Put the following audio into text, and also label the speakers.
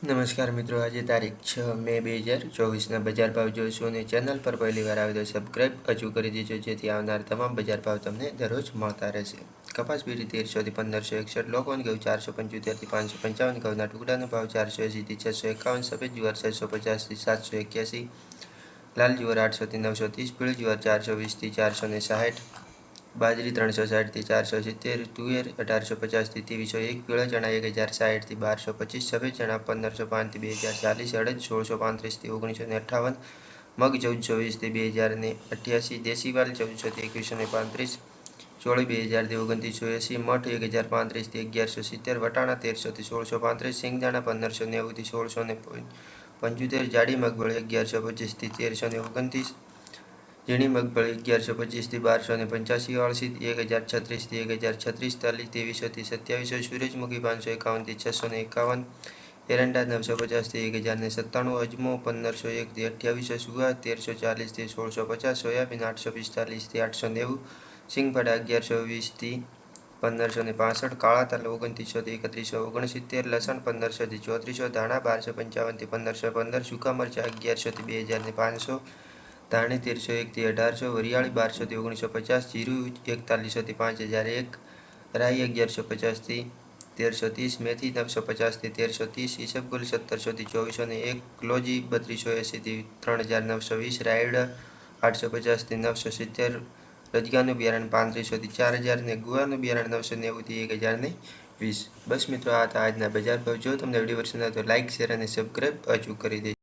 Speaker 1: નમસ્કાર મિત્રો, આજે તારીખ 6 મે 2024ના બજાર ભાવ જોઈશું અને ચેનલ પર પહેલી વાર આવે તો સબસ્ક્રાઇબ હજુ કરી દેજો જેથી આવનાર તમામ બજાર ભાવ તમને દરરોજ મળતા રહેશે. કપાસ બીડી 1300 થી 1561, લોકવન ઘઉં 475 થી 555, ઘઉંના ટુકડાનો ભાવ 480 થી 651, સફેદ જુવાર 650 થી 781, લાલ જુવાર 800 થી 930, પીળી જુવાર 420 થી 460, બાજરી 360 થી 470, તુવેર 1850 થી 2301, પીળા ચણા 1060 થી 1225, સફેદ ચણા 1505 થી 2040, અડદ 1635 થી 1958, મગ 1420 થી 2088, દેશી વાલ 1400 થી 2135, ચોળી 2000 થી 2980, મઠ 1035 થી 1170, વટાણા 1300 થી 1635, સિંગદાણા 1590 થી 1675, જાડી મગફળી 1125 થી 1329, ઝીણી મગફળી 1125 થી 1285, અળસી 1036 થી 1036, તલી 2300 થી 2700, સૂરજમુખી 551 થી 651, એરંડા 950 થી 1097, અજમો 1501 થી 2800, સુવા 1340 થી 1650, સોયાબીન 845 થી 890, સિંગફાડા 1120 થી 1565, કાળા તલ 2900 થી 3169, લસણ 1500 થી 3400, ધાણા 1255 થી 1515, સૂકા મરચાં 1100 થી 2500, ધાણી 1301 થી 1800, વરિયાળી 1200 થી 1950, જીરું 4100 થી 5001, રાઈ 1150 થી 1330, મેથી 950 થી 1330, ઈસબગુલ 1700 થી 2401, ક્લોજી 3280 થી 3920, રાયડા 850 થી 970, રજગાનું બિયારણ 3500 થી 4000 ને ગુવારનું બિયારણ 990 થી 1020. બસ મિત્રો, આ હતા આજના બજાર ભાવ. જો તમને વિડીયો પસંદ આવે તો લાઇક, શેર અને સબસ્ક્રાઇબ હજુ કરી દેજો.